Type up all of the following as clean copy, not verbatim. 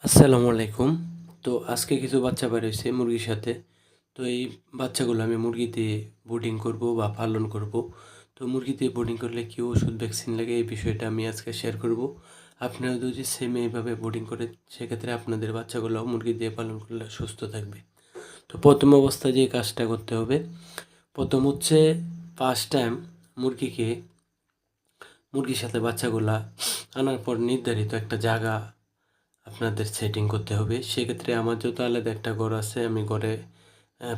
আসসালামু আলাইকুম। তো আজকে কিছু বাচ্চা বের হইছে মুরগির সাথে। তো এই বাচ্চাগুলো আমি মুরগি দিয়ে ব্রুডিং করব বা পালন করব। তো মুরগি দিয়ে ব্রুডিং করলে কি ওষুধ ভ্যাকসিন লাগে এই বিষয়টা আমি আজকে শেয়ার করব। আপনারা যদি সেম এইভাবে ব্রুডিং করে সেক্ষেত্রে আপনাদের বাচ্চাগুলো মুরগি দিয়ে পালন করলে সুস্থ থাকবে। তো প্রথম অবস্থায় যে কাজটা করতে হবে, প্রথম হচ্ছে ফার্স্ট টাইম মুরগিকে মুরগির সাথে বাচ্চাগুলা আনার পর নির্ধারিত একটা জায়গা আপনাদের সেটিং করতে হবে। সেক্ষেত্রে আমার যেহেতু আলাদা একটা ঘর আছে, আমি ঘরে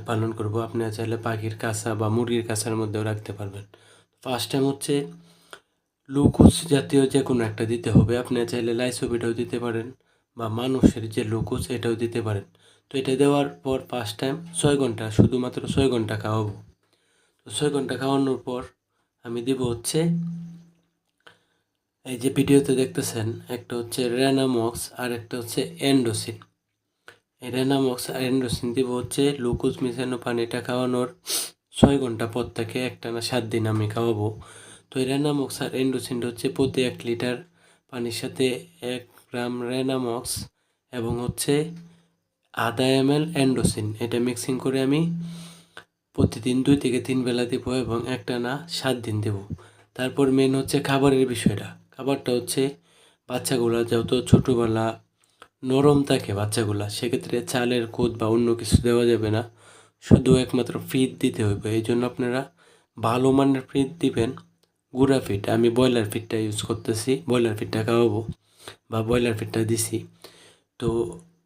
পালন করব। আপনারা চাইলে পাখির খাঁচা বা মুরগির খাঁচার মধ্যেও রাখতে পারবেন। ফার্স্ট টাইম হচ্ছে গ্লুকোজ জাতীয় যে কোনো একটা দিতে হবে। আপনারা চাইলে লাইসোবিটাও দিতে পারেন বা মানুষের যে গ্লুকোজ এটাও দিতে পারেন। তো এটা দেওয়ার পর ফার্স্ট টাইম 6 ঘন্টা, শুধুমাত্র 6 ঘন্টা খাওয়াবো। তো 6 ঘন্টা খাওয়ানোর পর আমি দেব হচ্ছে এই যে ভিডিওতে দেখতেছেন, একটা হচ্ছে রেনামক্স আর একটা হচ্ছে এন্ডোসিন। এই রেনামক্স আর এন্ডোসিন দিব হচ্ছে গ্লুকোজ মিশানো পানিটা খাওয়ানোর 6 ঘন্টা পর থেকে একটানা 7 দিন আমি খাওয়াবো। তো এই রেনামক্স আর এন্ডোসিনটা হচ্ছে প্রতি 1 লিটার পানির সাথে 1 গ্রাম রেনামক্স এবং হচ্ছে আধা ml এন্ডোসিন এটা মিক্সিং করে আমি প্রতিদিন 2 থেকে 3 বেলা দেবো এবং একটানা 7 দিন দেবো। তারপর মেন হচ্ছে খাবারের বিষয়টা। খাবারটা হচ্ছে বাচ্চাগুলা যেহেতু ছোটোবেলা নরম থাকে বাচ্চাগুলা, সেক্ষেত্রে চালের খুদ বা অন্য কিছু দেওয়া যাবে না, শুধু একমাত্র ফিড দিতে হইবে। এই জন্য আপনারা ভালো মানের ফিড দিবেন, গুঁড়া ফিড। আমি ব্রয়লার ফিডটা ইউজ করতেছি, ব্রয়লার ফিডটা খাওয়াবো বা ব্রয়লার ফিডটা দিছি। তো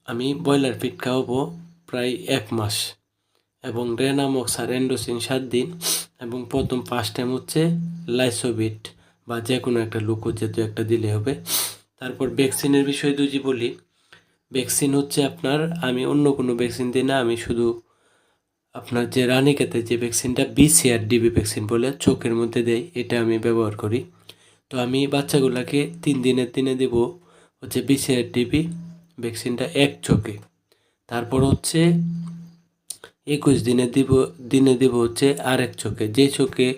আমি ব্রয়লার ফিড খাওয়াবো প্রায় 1 মাস এবং রেনামক্স আর এন্ডোসিন 7 দিন এবং প্রথম ফার্স্ট টাইম হচ্ছে লাইসোবিট বা যে কোনো একটা গ্লুকোজ জাতীয় একটা দিলে হবে। তারপর ভ্যাকসিনের বিষয় যদি বলি, ভ্যাকসিন হচ্ছে আপনার, আমি অন্য কোনো ভ্যাকসিন দিই না, আমি শুধু আপনার যে রানীক্ষেতের যে ভ্যাকসিনটা বিসিআর ডিবি ভ্যাকসিন বলে চোখের মধ্যে দেয়, এটা আমি ব্যবহার করি। তো আমি বাচ্চাগুলোকে 3 দিনের দিনে দেব হচ্ছে বিসিআর ডিবি ভ্যাকসিনটা এক চোখে। তারপর হচ্ছে 21 দিনে দিব হচ্ছে আরেক চোখে। যে চোখে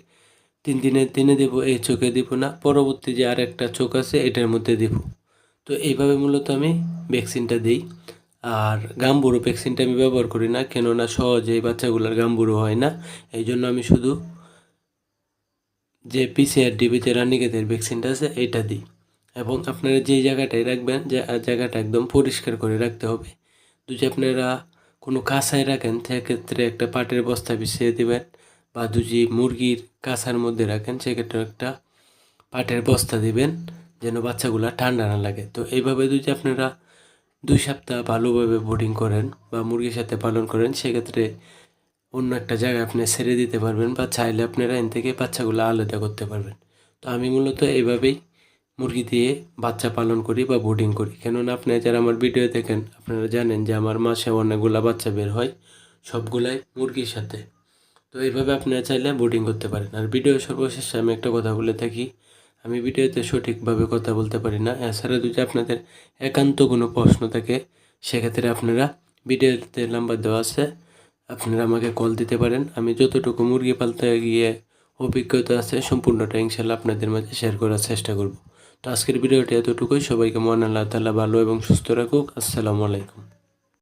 3 দিনের দিনে দেব এই চোখে দিব না, পরবর্তী যে আরেকটা চোখ আছে এটার মধ্যে দিব। তো এইভাবে মূলত আমি ভ্যাকসিনটা দিই। আর গাম্বুরো ভ্যাকসিনটা আমি ব্যবহার করি না, কেননা সহজেই বাচ্চাগুলোর গাম্বুরো হয় না। এই জন্য আমি শুধু যে পিসিআর ডিবিতে রানীক্ষেতের ভ্যাকসিনটা আছে এইটা দিই। এবং আপনারা যেই জায়গাটায় রাখবেন, যে জায়গাটা একদম পরিষ্কার করে রাখতে হবে। যদি আপনারা কোনো কাঁসায় রাখেন সেক্ষেত্রে একটা পাটের বস্তা বিছিয়ে দেবেন, বা যদি মুরগির কাঁসার মধ্যে রাখেন সেক্ষেত্রে একটা পাটের বস্তা দিবেন, যেন বাচ্চাগুলা ঠান্ডা না লাগে। তো এইভাবে যদি আপনারা 2 সপ্তাহ ভালোভাবে ব্রুডিং করেন বা মুরগির সাথে পালন করেন, সেক্ষেত্রে অন্য একটা জায়গায় আপনি ছেড়ে দিতে পারবেন বা চাইলে আপনারা এখান থেকে বাচ্চাগুলো আলাদা করতে পারবেন। তো আমি মূলত এইভাবেই মুরগি দিয়ে বাচ্চা পালন করি বা ব্রুডিং করি। কেননা আপনারা যারা আমার ভিডিও দেখেন আপনারা জানেন যে আমার মাসে অনেকগুলা বাচ্চা বের হয়, সবগুলাই মুরগির সাথে। তো এইভাবে আপনারা চাইলে ব্রুডিং করতে পারেন। আর ভিডিও সর্বশেষে আমি একটা কথা বলে থাকি, আমি ভিডিওতে সঠিকভাবে কথা বলতে পারি না। এছাড়া যদি আপনাদের একান্ত কোনো প্রশ্ন থাকে সেক্ষেত্রে আপনারা ভিডিওতে নাম্বার দেওয়া আছে, আপনারা আমাকে কল দিতে পারেন। আমি যতটুকু মুরগি পালতে গিয়ে অভিজ্ঞতা আছে সম্পূর্ণটা ইনশাল্লাহ আপনাদের মাঝে শেয়ার করার চেষ্টা করব। তো আজকের ভিডিওটি এতটুকুই। সবাইকে মহান আল্লাহ তাআলা ভালো এবং সুস্থ রাখুক। আসসালামু আলাইকুম।